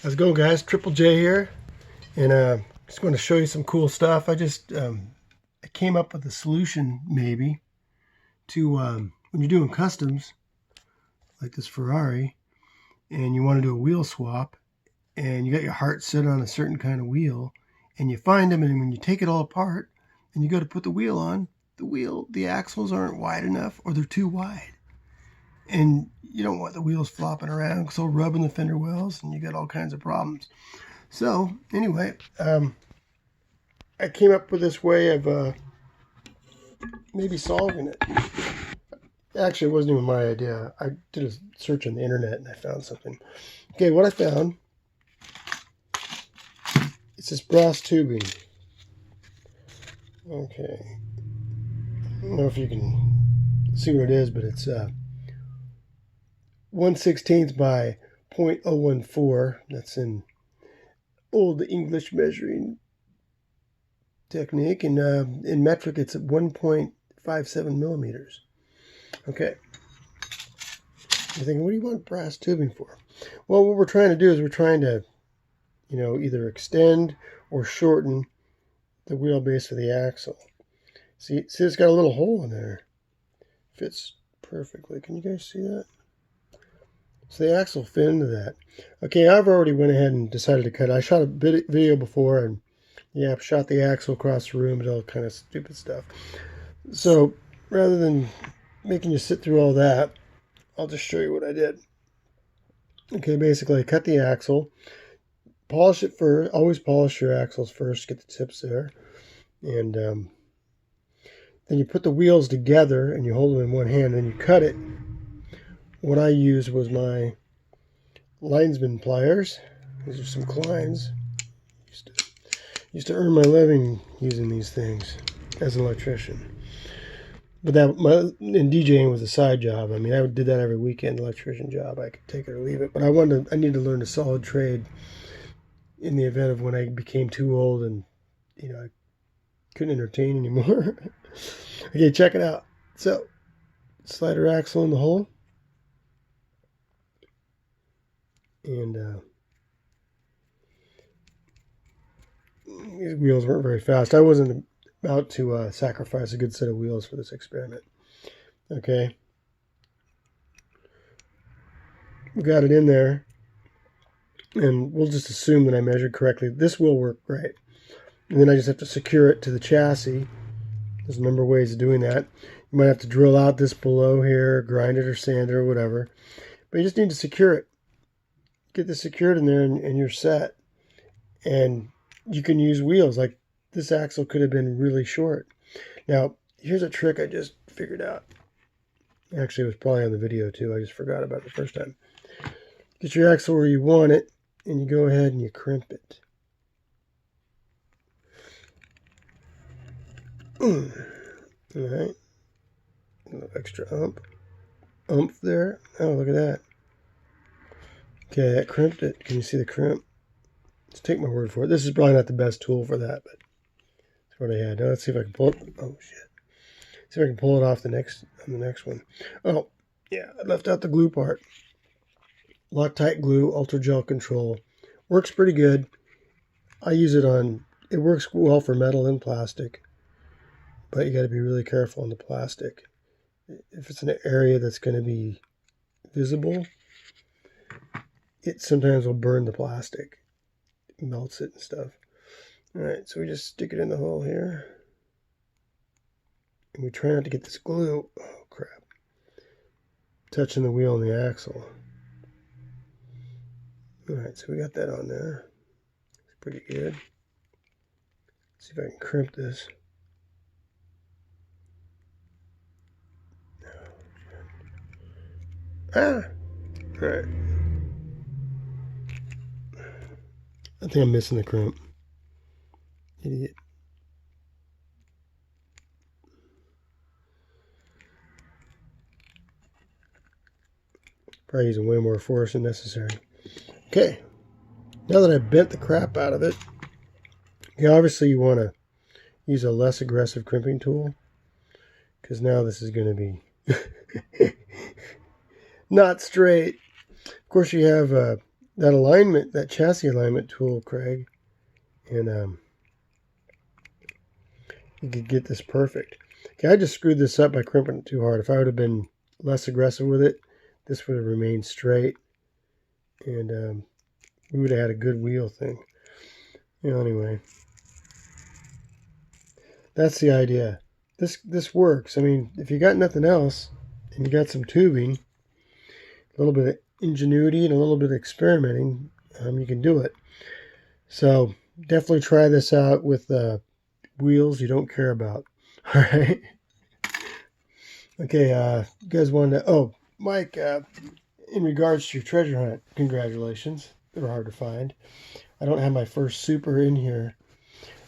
How's it going, guys? Triple J here, and just going to show you some cool stuff. I came up with a solution maybe to when you're doing customs like this Ferrari, and you want to do a wheel swap, and you got your heart set on a certain kind of wheel, and you find them, and when you take it all apart and you go to put the wheel on, the axles aren't wide enough, or they're too wide. And you don't want the wheels flopping around because they'll rub in the fender wells and you get all kinds of problems. So anyway, I came up with this way of maybe solving it. Actually, it wasn't even my idea. I did a search on the internet and I found something. Okay, what I found, it's this brass tubing. Okay, I don't know if you can see what it is, but it's 1/16 by 0.014. That's in old English measuring technique, and in metric it's at 1.57 millimeters. Okay. You're thinking, what do you want brass tubing for? Well, what we're trying to do is we're trying to, either extend or shorten the wheelbase of the axle. See, it's got a little hole in there. Fits perfectly. Can you guys see that? So the axle fit into that. Okay, I've already went ahead and decided to cut it. I shot a video before and shot the axle across the room and all kind of stupid stuff. So rather than making you sit through all that, I'll just show you what I did. Okay, basically I cut the axle, polish it first. Always polish your axles first, get the tips there. And then you put the wheels together and you hold them in one hand and then you cut it. What I used was my linesman pliers. These are some Kleins. Used to earn my living using these things as an electrician. But and DJing was a side job. I mean, I did that every weekend, electrician job. I could take it or leave it. But I needed to learn a solid trade in the event of when I became too old and, I couldn't entertain anymore. Okay, check it out. So, slider axle in the hole. And these wheels weren't very fast. I wasn't about to sacrifice a good set of wheels for this experiment. Okay. We got it in there. And we'll just assume that I measured correctly. This will work great. And then I just have to secure it to the chassis. There's a number of ways of doing that. You might have to drill out this below here, grind it or sand it or whatever. But you just need to secure it. Get this secured in there and you're set. And you can use wheels. Like this axle could have been really short. Now, here's a trick I just figured out. Actually, it was probably on the video too. I just forgot about it the first time. Get your axle where you want it and you go ahead and you crimp it. All right. A little extra umph there. Oh, look at that. Okay, that crimped it. Can you see the crimp? Let's take my word for it. This is probably not the best tool for that, but that's what I had. Now let's see if I can pull it. Oh shit! See if I can pull it off on the next one. Oh yeah, I left out the glue part. Loctite glue, ultra gel control, works pretty good. I use it on. It works well for metal and plastic, but you got to be really careful on the plastic. If it's an area that's going to be visible, it sometimes will burn the plastic. It melts it and stuff. Alright, so we just stick it in the hole here. And we try not to get this glue, oh crap, touching the wheel and the axle. Alright, so we got that on there. It's pretty good. Let's see if I can crimp this. Ah! Alright. I think I'm missing the crimp. Idiot. Probably using way more force than necessary. Okay. Now that I've bent the crap out of it, obviously you want to use a less aggressive crimping tool, because now this is going to be not straight. Of course, you have that alignment, that chassis alignment tool, Craig, and you could get this perfect. Okay, I just screwed this up by crimping it too hard. If I would have been less aggressive with it, this would have remained straight, and we would have had a good wheel thing. Anyway, that's the idea. This works. I mean, if you got nothing else and you got some tubing, a little bit of ingenuity and a little bit of experimenting, you can do it. So definitely try this out with wheels you don't care about. All right. Okay. You guys wanted to? Oh, Mike. In regards to your treasure hunt, congratulations. They were hard to find. I don't have my first super in here.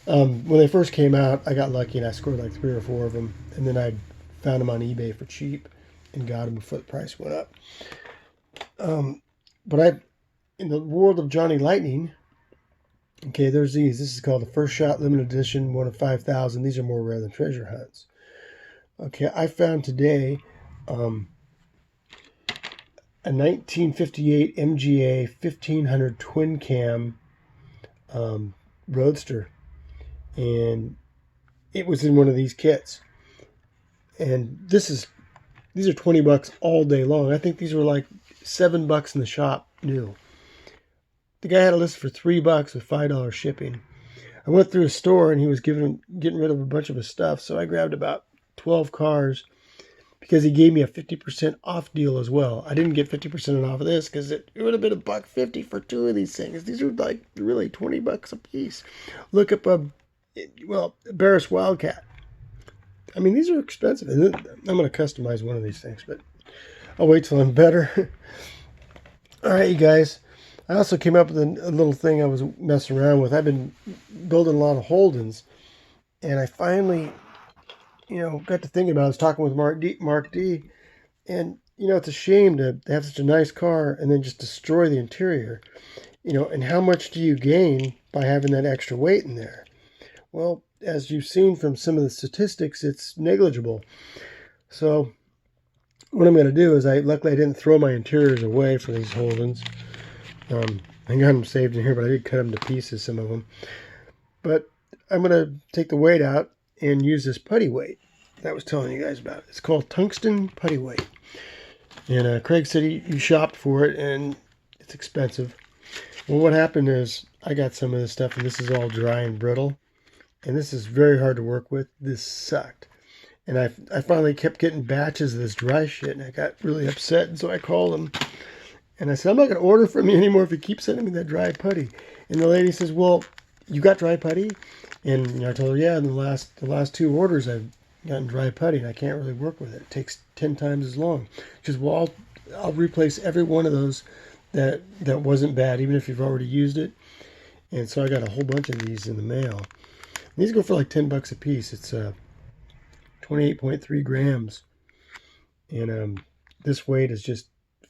When they first came out, I got lucky and I scored like 3 or 4 of them, and then I found them on eBay for cheap and got them before the price went up. But in the world of Johnny Lightning, okay, there's these. This is called the First Shot Limited Edition, 1 of 5,000. These are more rare than treasure hunts. Okay, I found today a 1958 MGA 1500 twin cam Roadster, and it was in one of these kits. And these are $20 all day long. I think these were like $7 in the shop new. The guy had a list for $3 with $5 shipping. I went through a store and he was getting rid of a bunch of his stuff, so I grabbed about 12 cars because he gave me a 50% off deal as well. I didn't get 50% off of this because it would have been $1.50 for 2 of these things. These are like really $20 a piece. Look up Barris Wildcat. I mean, these are expensive. I'm going to customize one of these things, but I'll wait till I'm better. All right, you guys. I also came up with a little thing I was messing around with. I've been building a lot of Holdens, and I finally, got to thinking about it. I was talking with Mark D, and, it's a shame to have such a nice car and then just destroy the interior, and how much do you gain by having that extra weight in there? Well, as you've seen from some of the statistics, it's negligible. So what I'm going to do is luckily I didn't throw my interiors away for these Holdens. I got them saved in here, but I did cut them to pieces, some of them. But I'm going to take the weight out and use this putty weight that I was telling you guys about. It's called tungsten putty weight. And Craig said he shopped for it, and it's expensive. Well, what happened is I got some of this stuff, and this is all dry and brittle. And this is very hard to work with. This sucked. And I finally kept getting batches of this dry shit, and I got really upset. And so I called him. And I said, I'm not going to order from you anymore if you keep sending me that dry putty. And the lady says, well, you got dry putty? And I told her, yeah, in the last 2 orders I've gotten dry putty, and I can't really work with it. It takes 10 times as long. She says, well, I'll replace every one of those that wasn't bad, even if you've already used it. And so I got a whole bunch of these in the mail. These go for like $10 a piece. It's 28.3 grams. And this weight is just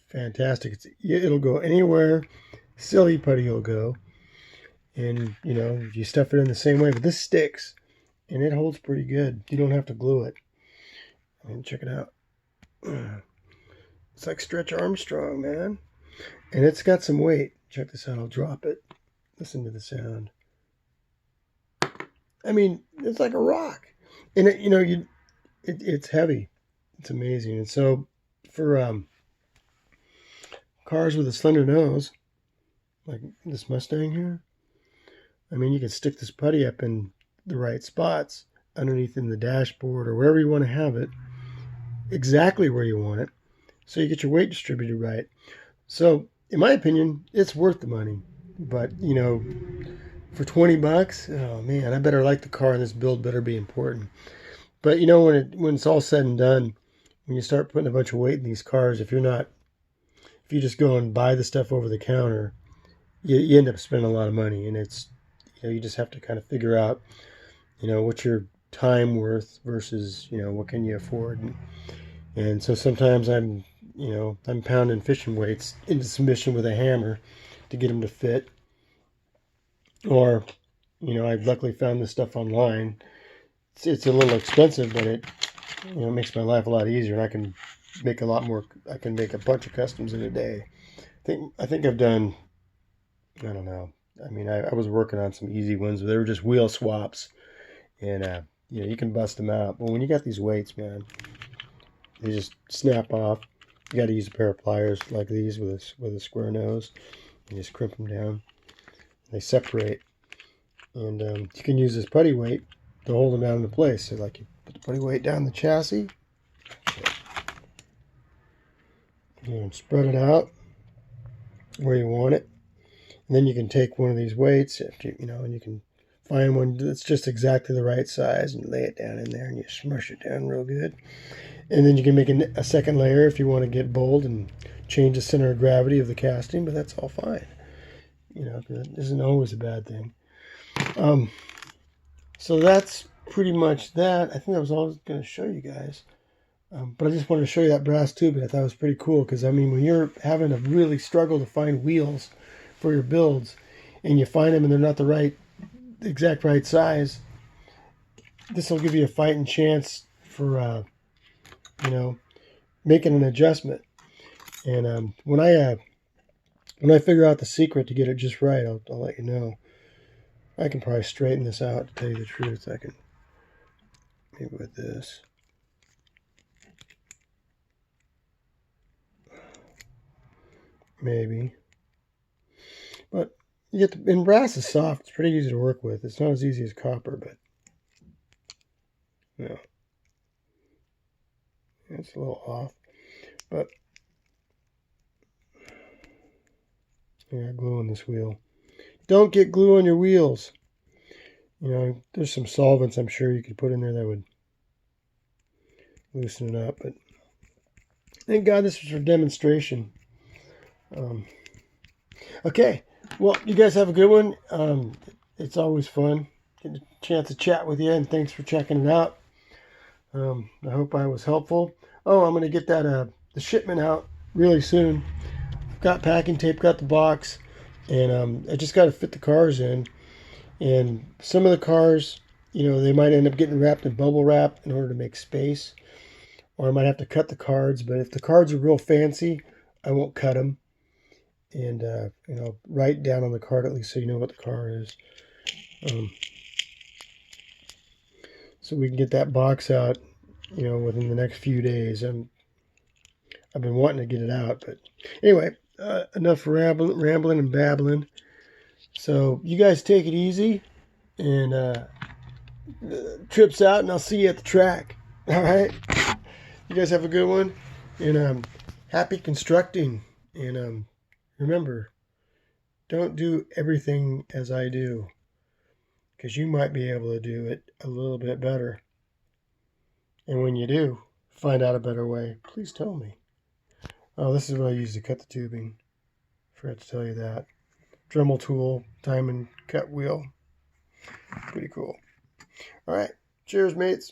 fantastic. It'll go anywhere silly putty will go, and you stuff it in the same way, but this sticks and it holds pretty good. You don't have to glue it. I mean, check it out. It's like Stretch Armstrong, man. And it's got some weight. Check this out. I'll drop it. Listen to the sound. I mean, it's like a rock, and it's heavy. It's amazing. And so for cars with a slender nose, like this Mustang here, I mean, you can stick this putty up in the right spots, underneath in the dashboard or wherever you want to have it, exactly where you want it, so you get your weight distributed right. So, in my opinion, it's worth the money. But, for $20, oh man, I better like the car, and this build better be important. But, when it's all said and done, when you start putting a bunch of weight in these cars, if you just go and buy the stuff over the counter, you end up spending a lot of money, and it's, you just have to kind of figure out, what's your time worth versus, what can you afford. And so sometimes I'm pounding fishing weights into submission with a hammer to get them to fit. Or, I've luckily found this stuff online. It's a little expensive, but it makes my life a lot easier, and I can make a lot more. I can make a bunch of customs in a day. I think I've done I don't know. I mean, I was working on some easy ones, but they were just wheel swaps, and you know, you can bust them out. But when you got these weights, man, they just snap off. You got to use a pair of pliers like these with a square nose, and just crimp them down. They separate, and you can use this putty weight to hold them down into place. So, like, you put the putty weight down the chassis, and spread it out where you want it. And then you can take one of these weights, and you can find one that's just exactly the right size and lay it down in there, and you smush it down real good. And then you can make a second layer if you want to get bold and change the center of gravity of the casting, but that's all fine. You know, that isn't always a bad thing. So that's pretty much that. I think that was all I was going to show you guys. But I just wanted to show you that brass tubing. I thought it was pretty cool because, I mean, when you're having to really struggle to find wheels for your builds and you find them and they're not the exact right size, this will give you a fighting chance for, you know, making an adjustment. And when I figure out the secret to get it just right, I'll let you know. I can probably straighten this out, to tell you the truth. I can, maybe with this. Maybe. But you get and brass is soft. It's pretty easy to work with. It's not as easy as copper, but you know, it's a little off. But yeah, glue on this wheel. Don't get glue on your wheels. You know, there's some solvents I'm sure you could put in there that would loosen it up. But thank God this was for demonstration. Okay, well, you guys have a good one. It's always fun getting a chance to chat with you, and thanks for checking it out. I hope I was helpful. Oh, I'm going to get that the shipment out really soon. I've got packing tape, got the box, and I just got to fit the cars in. And some of the cars, you know, they might end up getting wrapped in bubble wrap in order to make space, or I might have to cut the cards. But if the cards are real fancy, I won't cut them. And you know, write down on the card at least so you know what the car is. So we can get that box out, you know, within the next few days. I've been wanting to get it out, but anyway, enough rambling and babbling. So you guys take it easy, and trips out, and I'll see you at the track. All right, you guys have a good one, and happy constructing. And remember, don't do everything as I do, because you might be able to do it a little bit better. And when you do find out a better way, please tell me. Oh, this is what I use to cut the tubing. Forgot to tell you that. Dremel tool, diamond cut wheel. Pretty cool. All right. Cheers, mates.